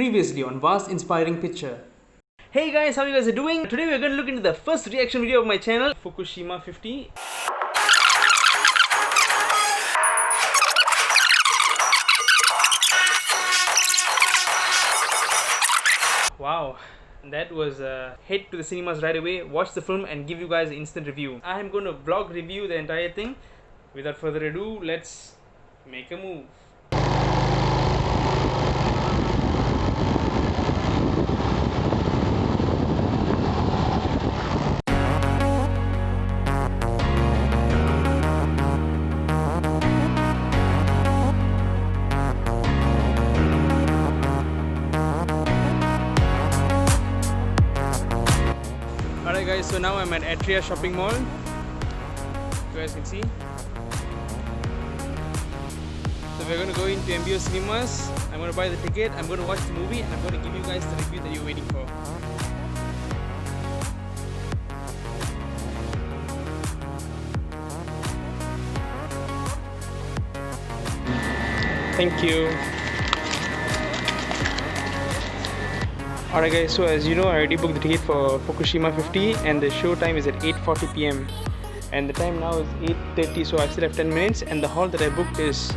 Previously on Vast Inspiring Picture. Hey guys, how you guys are doing? Today we're going to look into the first reaction video of my channel, Fukushima 50. Wow, that was head to the cinemas right away, watch the film and give you guys an instant review. I am going to vlog review the entire thing. Without further ado, let's make a move. Alright guys, so now I'm at Atria shopping mall. You guys can see. So we're going to go into MBO cinemas. I'm going to buy the ticket, I'm going to watch the movie and I'm going to give you guys the review that you're waiting for. Thank you. Alright guys, so as you know, I already booked the ticket for Fukushima 50 and the show time is at 8:40 PM and the time now is 8:30, so I still have 10 minutes and the hall that I booked is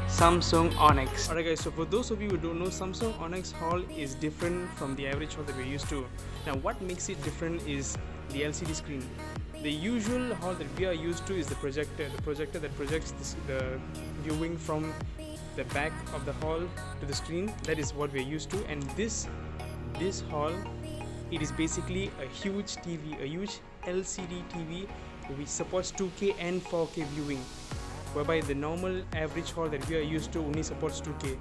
Samsung ONYX. Alright guys, so for those of you who don't know, Samsung ONYX hall is different from the average hall that we're used to. Now what makes it different is the LCD screen. The usual hall that we are used to is the projector that projects the viewing from the back of the hall to the screen. That is what we're used to, and this hall, it is basically a huge TV, a huge LCD TV which supports 2K and 4K viewing, whereby the normal average hall that we are used to only supports 2K.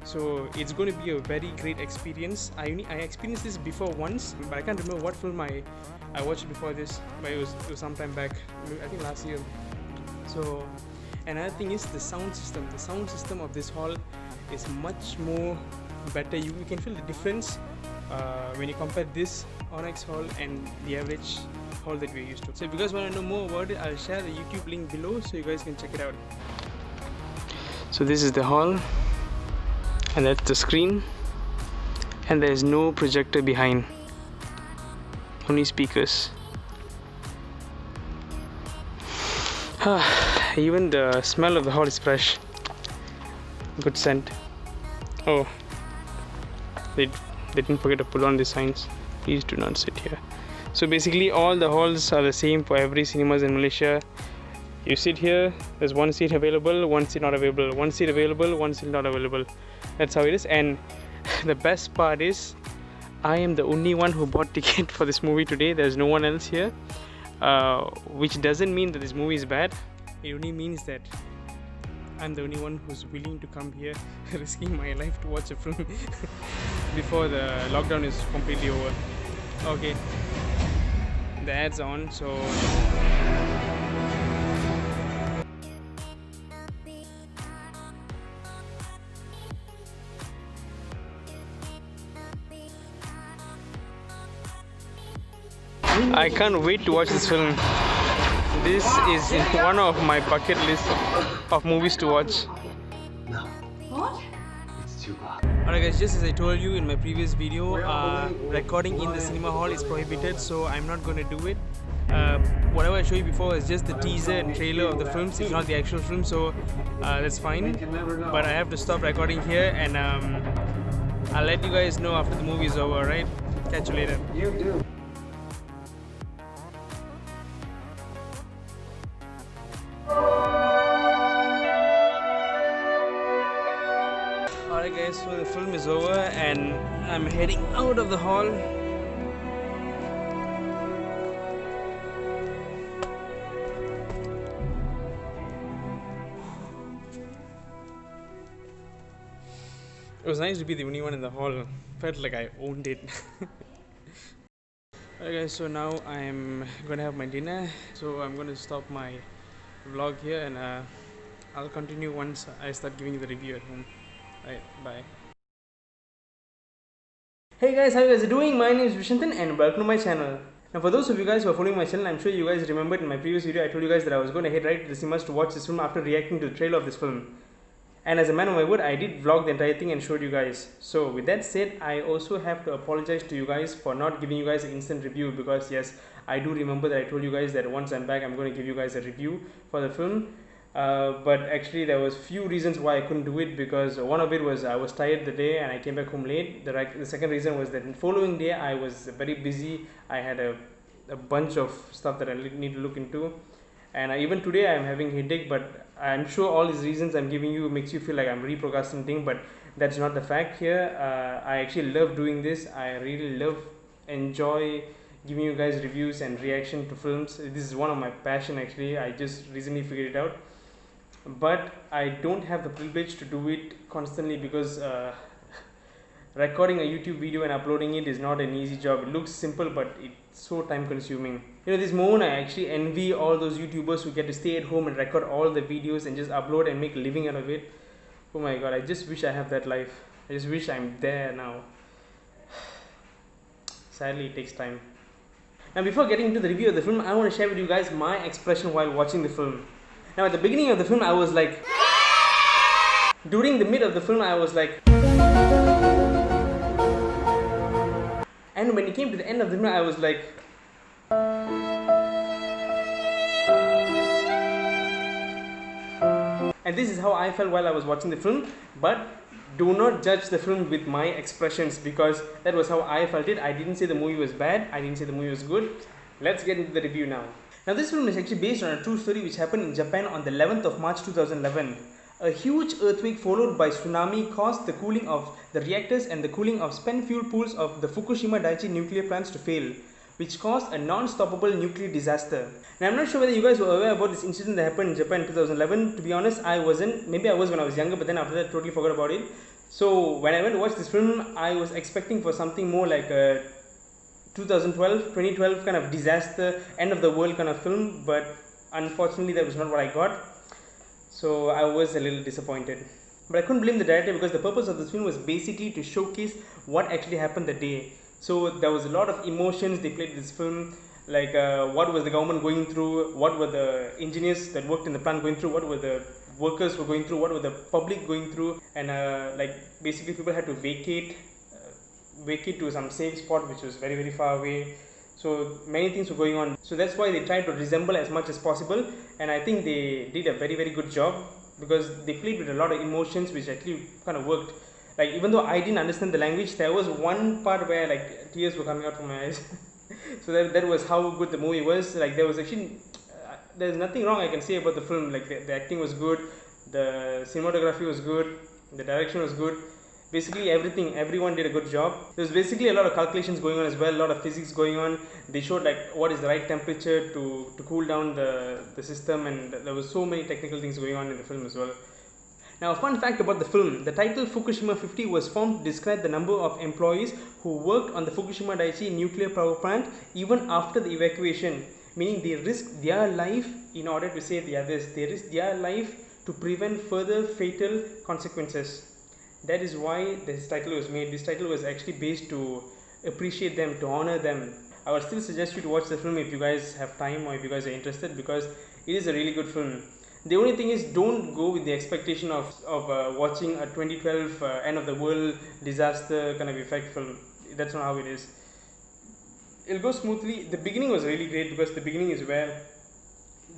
So it's going to be a very great experience. I experienced this before once, but I can't remember what film I watched before this, but it was some time back, I think last year. So another thing is the sound system. The sound system of this hall is much more better. You can feel the difference when you compare this ONYX hall and the average hall that we're used to. So if you guys want to know more about it, I'll share the YouTube link below so you guys can check it out. So this is the hall and that's the screen, and there's no projector behind, only speakers. Even the smell of the hall is fresh, good scent. Oh, they didn't forget to put on the signs, please do not sit here. So basically all the halls are the same for every cinemas in Malaysia. You sit here, there's one seat available, one seat not available, one seat available, one seat not available. That's how it is. And the best part is I am the only one who bought ticket for this movie today. There's no one else here, which doesn't mean that this movie is bad. It only means that I'm the only one who's willing to come here risking my life to watch a film before the lockdown is completely over. Okay, the ads on, so I can't wait to watch this film. This is in one of my bucket list of movies to watch. No. What? It's too hot. Alright guys, just as I told you in my previous video, recording in the cinema hall is prohibited, so I'm not going to do it. Whatever I showed you before is just the teaser and trailer of the films, it's not the actual film, so that's fine. But I have to stop recording here and I'll let you guys know after the movie is over, right? Catch you later. You do. Alright guys, so the film is over and I'm heading out of the hall. It was nice to be the only one in the hall. Felt like I owned it. Alright guys, so now I'm gonna have my dinner. So I'm gonna stop my vlog here and I'll continue once I start giving you the review at home. Alright, bye. Hey guys, how you guys doing? My name is VISHANTHAN and welcome to my channel. Now for those of you guys who are following my channel, I'm sure you guys remembered in my previous video I told you guys that I was going to head right to the cinemas to watch this film after reacting to the trailer of this film. And as a man of my word, I did vlog the entire thing and showed you guys. So with that said, I also have to apologize to you guys for not giving you guys an instant review, because yes, I do remember that I told you guys that once I'm back I'm going to give you guys a review for the film. But actually there was few reasons why I couldn't do it, because one of it was I was tired the day and I came back home late. The second reason was that the following day I was very busy. I had a bunch of stuff that I need to look into, and even today I am having headache. But I'm sure all these reasons I'm giving you makes you feel like I'm really procrastinating, but that's not the fact here. I actually love doing this. I really enjoy giving you guys reviews and reaction to films. This is one of my passion actually. I just recently figured it out, but I don't have the privilege to do it constantly, because recording a YouTube video and uploading it is not an easy job. It looks simple, but it's so time consuming. You know, this moment I actually envy all those YouTubers who get to stay at home and record all the videos and just upload and make a living out of it. Oh my god, I just wish I have that life. I just wish I'm there now. Sadly, it takes time. Now before getting into the review of the film, I want to share with you guys my expression while watching the film. Now at the beginning of the film I was like, during the mid of the film I was like, and when it came to the end of the film I was like, and this is how I felt while I was watching the film. But do not judge the film with my expressions, because that was how I felt it. I didn't say the movie was bad, I didn't say the movie was good. Let's get into the review now. Now this film is actually based on a true story which happened in Japan on the 11th of March 2011. A huge earthquake followed by tsunami caused the cooling of the reactors and the cooling of spent fuel pools of the Fukushima Daiichi nuclear plants to fail, which caused a non-stoppable nuclear disaster. Now I'm not sure whether you guys were aware about this incident that happened in Japan in 2011. To be honest, I wasn't. Maybe I was when I was younger, but then after that I totally forgot about it. So when I went to watch this film, I was expecting for something more like a 2012 kind of disaster, end of the world kind of film, but unfortunately that was not what I got. So I was a little disappointed. But I couldn't blame the director, because the purpose of this film was basically to showcase what actually happened that day. So there was a lot of emotions they played in this film, like what was the government going through, what were the engineers that worked in the plant going through, what were the workers were going through, what were the public going through, and like basically people had to vacate to some safe spot which was very far away. So many things were going on. So that's why they tried to resemble as much as possible, and I think they did a very good job, because they played with a lot of emotions which actually kind of worked. Like even though I didn't understand the language, there was one part where like tears were coming out from my eyes. So that was how good the movie was. Like there was actually there's nothing wrong I can say about the film. Like the acting was good, the cinematography was good, the direction was good. Basically everyone did a good job. There's basically a lot of calculations going on as well, a lot of physics going on. They showed like what is the right temperature to cool down the system, and there was so many technical things going on in the film as well. Now a fun fact about the film, the title Fukushima 50 was formed to describe the number of employees who worked on the Fukushima Daiichi nuclear power plant even after the evacuation, meaning they risked their life in order to save the others. They risked their life to prevent further fatal consequences. That is why this title was made. This title was actually based to appreciate them, to honor them. I would still suggest you to watch the film if you guys have time or if you guys are interested, because it is a really good film. The only thing is, don't go with the expectation of watching a 2012 end of the world disaster kind of effect film. That's not how it is. It'll go smoothly. The beginning was really great, because the beginning is where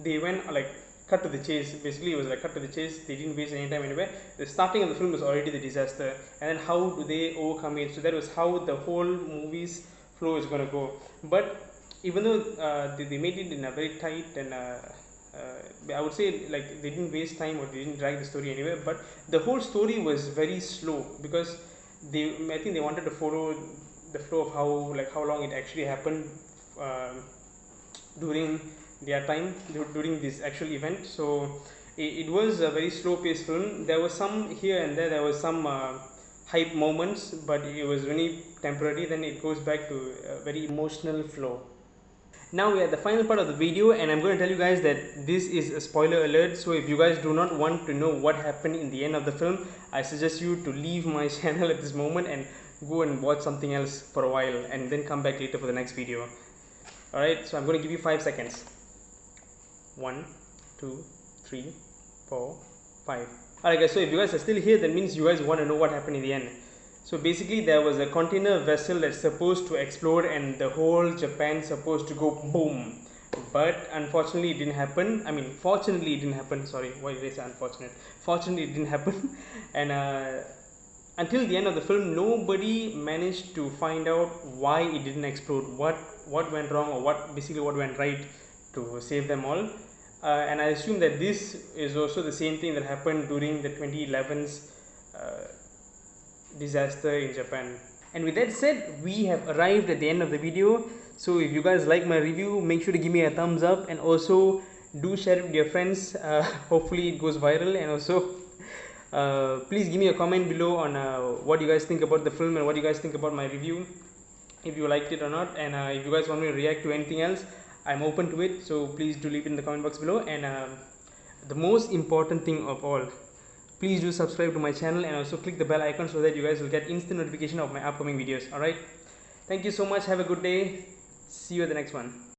they went like cut to the chase. Basically it was like cut to the chase. They didn't waste any time anywhere. The starting of the film was already the disaster, and then how do they overcome it. So that was how the whole movie's flow is going to go. But even though they made it in a very tight and I would say like they didn't waste time or they didn't drag the story anywhere, but the whole story was very slow, because I think they wanted to follow the flow of how long it actually happened during their time, during this actual event. So it was a very slow paced film. There was some here and there was some hype moments, but it was really temporary. Then it goes back to a very emotional flow. Now we are at the final part of the video, and I'm going to tell you guys that this is a spoiler alert. So if you guys do not want to know what happened in the end of the film, I suggest you to leave my channel at this moment and go and watch something else for a while, and then come back later for the next video. Alright, so I'm going to give you 5 seconds. 1, 2, 3, 4, 5. Alright guys, so if you guys are still here, that means you guys want to know what happened in the end. So basically there was a container vessel that's supposed to explode and the whole Japan supposed to go boom. But unfortunately it didn't happen. I mean, fortunately it didn't happen. Sorry, why did I say unfortunate? Fortunately it didn't happen. And until the end of the film, nobody managed to find out why it didn't explode, what went wrong, or what went right to save them all. And I assume that this is also the same thing that happened during the 2011's disaster in Japan. And with that said, we have arrived at the end of the video. So if you guys like my review, make sure to give me a thumbs up, and also do share it with your friends. Hopefully it goes viral, and also please give me a comment below on what you guys think about the film and what you guys think about my review, if you liked it or not. And if you guys want me to react to anything else, I'm open to it, so please do leave it in the comment box below. And the most important thing of all, please do subscribe to my channel and also click the bell icon so that you guys will get instant notification of my upcoming videos. Alright, thank you so much, have a good day, see you at the next one.